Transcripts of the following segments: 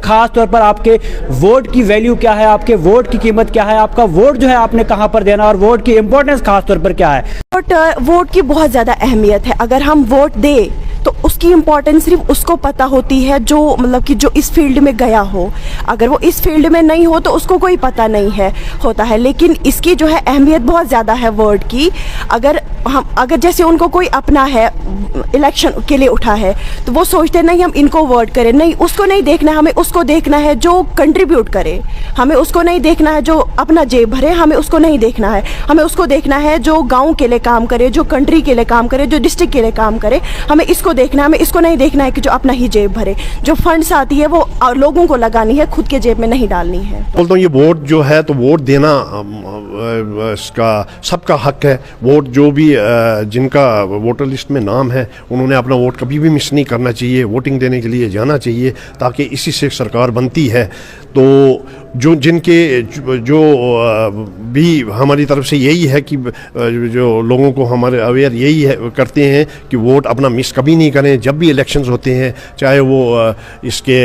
खास तौर पर आपके वोट की वैल्यू क्या है, आपके वोट की कीमत क्या है, आपका वोट जो है आपने कहां पर देना और वोट की इंपॉर्टेंस खास तौर पर क्या है? वोट की बहुत ज़्यादा अहमियत है। अगर हम वोट दें तो उसकी इम्पोर्टेंस सिर्फ उसको पता होती है जो मतलब कि जो इस फील्ड में गया हो। अगर वो इस फील्ड में नहीं हो तो उसको कोई पता नहीं है होता है। लेकिन इसकी जो है अहमियत बहुत ज़्यादा है वोट की। अगर जैसे उनको कोई अपना है इलेक्शन के लिए उठा है तो वो सोचते नहीं हम इनको वोट करें, नहीं उसको नहीं देखना है, हमें उसको देखना है जो कंट्रीब्यूट करे। हमें उसको नहीं देखना है जो अपना जेब भरे, हमें उसको नहीं देखना है। हमें उसको देखना है जो गाँव के लिए काम करे, जो कंट्री के लिए काम करे, जो डिस्ट्रिक्ट के लिए काम करे। हमें इसको देखना है, हमें इसको नहीं देखना है कि जो अपना ही जेब भरे। जो फंड्स आती है वो लोगों को लगानी है, खुद के जेब में नहीं डालनी है। बोलता हूँ ये वोट जो है तो वोट देना इसका सबका हक है। वोट जो भी जिनका वोटर लिस्ट में नाम है उन्होंने अपना वोट कभी भी मिस नहीं करना चाहिए, वोटिंग देने के लिए जाना चाहिए, ताकि इसी से सरकार बनती है। तो जो भी हमारी तरफ से यही है कि जो लोगों को हमारे अवेयर यही है करते हैं कि वोट अपना मिस कभी नहीं करें। जब भी इलेक्शंस होते हैं, चाहे वो इसके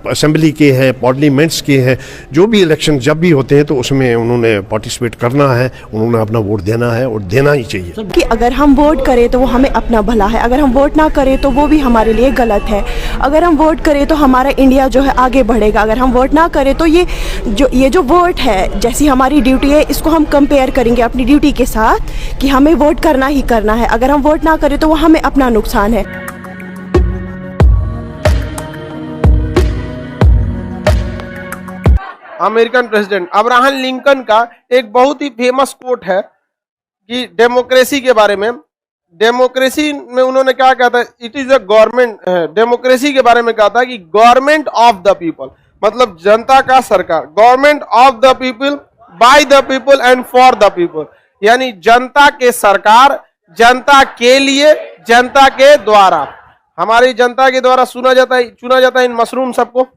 असेंबली के हैं, पार्लियामेंट्स के हैं, जो भी इलेक्शन जब भी होते हैं तो उसमें उन्होंने पार्टिसिपेट करना है, उन्होंने अपना वोट देना है और देना ही चाहिए। कि अगर हम वोट करें तो वो हमें अपना भला है, अगर हम वोट ना करें तो वो भी हमारे लिए गलत है। अगर हम वोट करें तो हमारा इंडिया जो है आगे बढ़ेगा। अगर हम वोट ना करें तो ये जो वोट है, जैसी हमारी ड्यूटी है, इसको हम कंपेयर करेंगे अपनी ड्यूटी के साथ कि हमें वोट करना ही करना है। अगर हम वोट ना करें तो वो हमें अपना नुकसान है। अमेरिकन प्रेसिडेंट अब्राहम लिंकन का एक बहुत ही फेमस कोट है कि डेमोक्रेसी के बारे में। डेमोक्रेसी में उन्होंने क्या कहा था? It is a government. Democracy के बारे में कहा था कि गवर्नमेंट ऑफ द पीपल, मतलब जनता का सरकार। Government of the people, by the people and for the people, यानी जनता के सरकार, जनता के लिए, जनता के द्वारा। हमारी जनता के द्वारा चुना जाता है इन मशरूम सबको।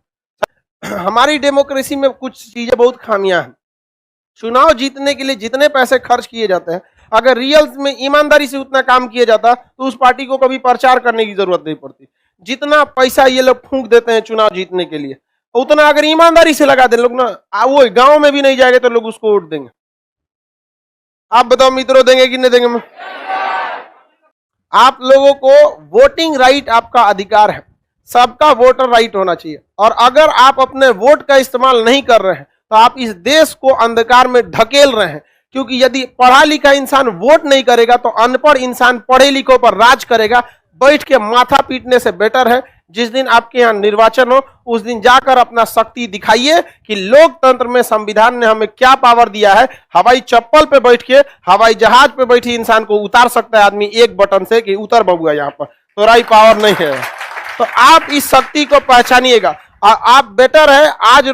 हमारी डेमोक्रेसी में कुछ चीजें बहुत खामियां हैं। चुनाव जीतने के लिए जितने पैसे खर्च किए जाते हैं, अगर रियल में ईमानदारी से उतना काम किया जाता तो उस पार्टी को कभी प्रचार करने की जरूरत नहीं पड़ती। जितना पैसा ये लोग फूंक देते हैं चुनाव जीतने के लिए, उतना अगर ईमानदारी से लगा दे लोग ना, वो गांव में भी नहीं जाएंगे तो लोग उसको वोट देंगे। आप बताओ मित्रों, देंगे कि नहीं देंगे? आप लोगों को वोटिंग राइट आपका अधिकार है, सबका वोटर राइट होना चाहिए। और अगर आप अपने वोट का इस्तेमाल नहीं कर रहे हैं तो आप इस देश को अंधकार में ढकेल रहे हैं। क्योंकि यदि पढ़ा लिखा इंसान वोट नहीं करेगा तो अनपढ़ इंसान पढ़े लिखों पर राज करेगा। बैठ के माथा पीटने से बेटर है जिस दिन आपके यहाँ निर्वाचन हो उस दिन जाकर अपना शक्ति दिखाइए कि लोकतंत्र में संविधान ने हमें क्या पावर दिया है। हवाई चप्पल पे बैठ के हवाई जहाज पे बैठी इंसान को उतार सकता है आदमी एक बटन से कि उतर बबुआ, यहाँ पर तोरा ही पावर नहीं है। तो आप इस शक्ति को पहचानिएगा। आप बेटर है, आज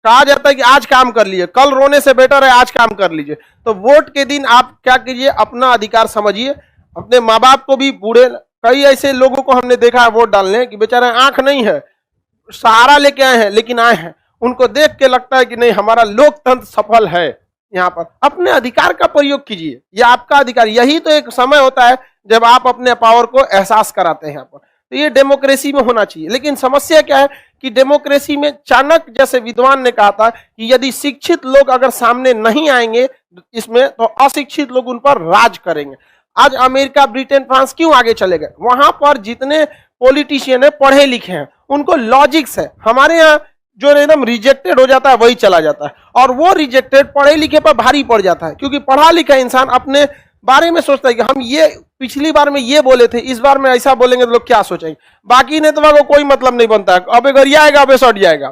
कहा जाता है कि आज काम कर लीजिए, कल रोने से बेटर है आज काम कर लीजिए। तो वोट के दिन आप क्या कीजिए, अपना अधिकार समझिए। अपने माँ बाप को भी, बूढ़े, कई ऐसे लोगों को हमने देखा है वोट डालने कि बेचारे आंख नहीं है, सहारा लेके आए हैं लेकिन आए हैं, उनको देख के लगता है कि नहीं हमारा लोकतंत्र सफल है। यहाँ पर अपने अधिकार का प्रयोग कीजिए, यह आपका अधिकार। यही तो एक समय होता है जब आप अपने पावर को एहसास कराते हैं यहाँ पर। तो ये डेमोक्रेसी में होना चाहिए। लेकिन समस्या क्या है कि डेमोक्रेसी में चाणक्य जैसे विद्वान ने कहा था कि यदि शिक्षित लोग अगर सामने नहीं आएंगे इसमें तो अशिक्षित लोग उन पर राज करेंगे। आज अमेरिका, ब्रिटेन, फ्रांस क्यों आगे चले गए? वहां पर जितने पॉलिटिशियन है पढ़े लिखे हैं, उनको लॉजिक्स है। हमारे यहाँ जो एकदम रिजेक्टेड हो जाता है वही चला जाता है, और वो रिजेक्टेड पढ़े लिखे पर भारी पड़ जाता है। क्योंकि पढ़ा लिखा इंसान अपने बारे में सोचता है कि हम ये पिछली बार में ये बोले थे, इस बार में ऐसा बोलेंगे तो लोग क्या सोचेंगे। बाकी नेता को कोई मतलब नहीं बनता है, अब अगर ये आएगा अब सट जाएगा,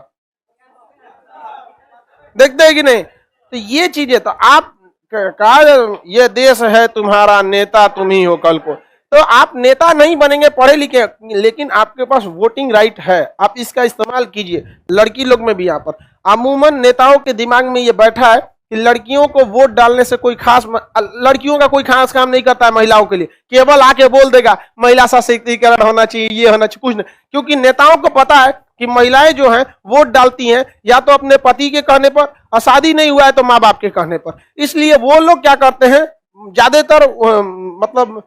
देखते हैं कि नहीं। तो ये चीजें, तो आप कहा ये देश है तुम्हारा, नेता तुम ही हो कल को। तो आप नेता नहीं बनेंगे पढ़े लिखे, लेकिन आपके पास वोटिंग राइट है, आप इसका इस्तेमाल कीजिए। लड़की लोग में भी यहाँ पर अमूमन नेताओं के दिमाग में ये बैठा है कि लड़कियों को वोट डालने से कोई खास, लड़कियों का कोई खास काम नहीं करता है महिलाओं के लिए। केवल आके बोल देगा महिला सशक्तिकरण होना चाहिए, ये होना चाहिए, कुछ नहीं। क्योंकि नेताओं को पता है कि महिलाएं जो हैं वोट डालती हैं या तो अपने पति के कहने पर, और शादी नहीं हुआ है तो माँ बाप के कहने पर। इसलिए वो लोग क्या करते हैं, ज्यादातर मतलब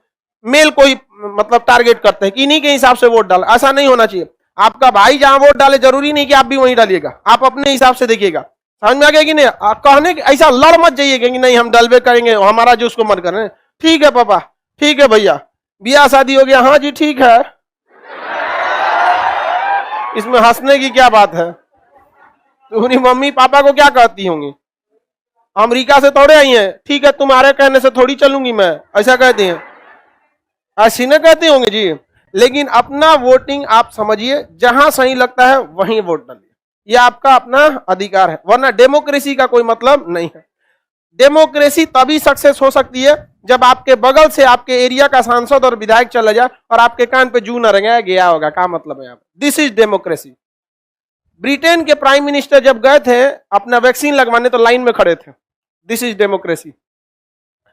मेल को ही मतलब टारगेट करते हैं कि इन्हीं के हिसाब से वोट डाल। ऐसा नहीं होना चाहिए। आपका भाई जहां वोट डाले जरूरी नहीं कि आप भी वहीं डालिएगा, आप अपने हिसाब से देखिएगा। समझ में आ गया कि नहीं? कहने की ऐसा लड़ मत जाइएगा कि नहीं हम डलवे करेंगे, हमारा जो उसको मन कर रहे हैं। ठीक है पापा, ठीक है भैया, ब्याह शादी हो गया, हाँ जी ठीक है, इसमें हंसने की क्या बात है? तुम्हारी मम्मी पापा को क्या कहती होंगी? अमेरिका से थोड़े आई हैं, ठीक है तुम्हारे कहने से थोड़ी चलूंगी मैं, ऐसा कहती हैं? ऐसी ना कहती होंगे जी। लेकिन अपना वोटिंग आप समझिए, जहां सही लगता है वहीं वोट डालिए, ये आपका अपना अधिकार है, वरना डेमोक्रेसी का कोई मतलब नहीं है। डेमोक्रेसी तभी सक्सेस हो सकती है जब आपके बगल से आपके एरिया का सांसद और विधायक चला जाए और आपके कान पे जू न रंगे गया होगा, क्या मतलब है यहाँ? This is democracy. ब्रिटेन के प्राइम मिनिस्टर जब गए थे अपना वैक्सीन लगवाने तो लाइन में खड़े थे, दिस इज डेमोक्रेसी।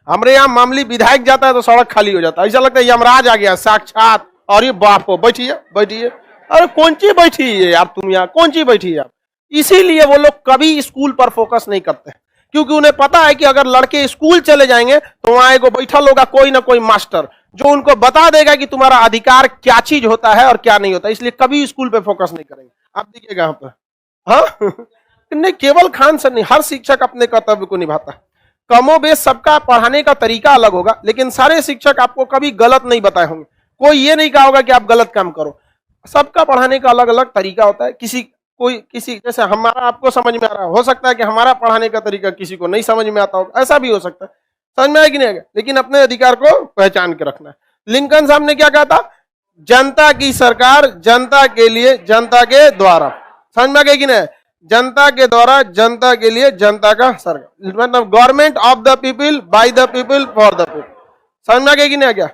हमारे यहाँ मामूली विधायक जाता है तो सड़क खाली हो जाता है, ऐसा लगता है यमराज आ गया साक्षात, और ये बाप हो बैठिए बैठिए, अरे कौन सी बैठी है यार तुम यहाँ, कौन सी बैठी है आप? इसीलिए वो लोग कभी स्कूल पर फोकस नहीं करते, क्योंकि उन्हें पता है कि अगर लड़के स्कूल चले जाएंगे तो वहां एगो बैठल होगा कोई ना कोई मास्टर जो उनको बता देगा कि तुम्हारा अधिकार क्या चीज होता है और क्या नहीं होता, इसलिए कभी स्कूल पे फोकस नहीं करेंगे। आप देखिएगा यहाँ पर, हाँ नहीं केवल खान सर नहीं, हर शिक्षक अपने कर्तव्य को निभाता है। कमोबेश सबका पढ़ाने का तरीका अलग होगा, लेकिन सारे शिक्षक आपको कभी गलत नहीं बताए होंगे, कोई ये नहीं कहा होगा कि आप गलत काम करो। सबका पढ़ाने का अलग अलग तरीका होता है, किसी जैसे हमारा आपको समझ में आ रहा हो सकता है कि हमारा पढ़ाने का तरीका किसी को नहीं समझ में आता होगा, ऐसा भी हो सकता है। समझ में आया कि नहीं आएगा? लेकिन अपने अधिकार को पहचान के रखना है। लिंकन साहब ने क्या कहा था? जनता की सरकार, जनता के लिए, जनता के द्वारा। समझ में आ गया कि नहीं? जनता के द्वारा, जनता के लिए, जनता का सरकार, मतलब government of the people, by the people, for the people. समझ में आ गया कि नहीं आ गया?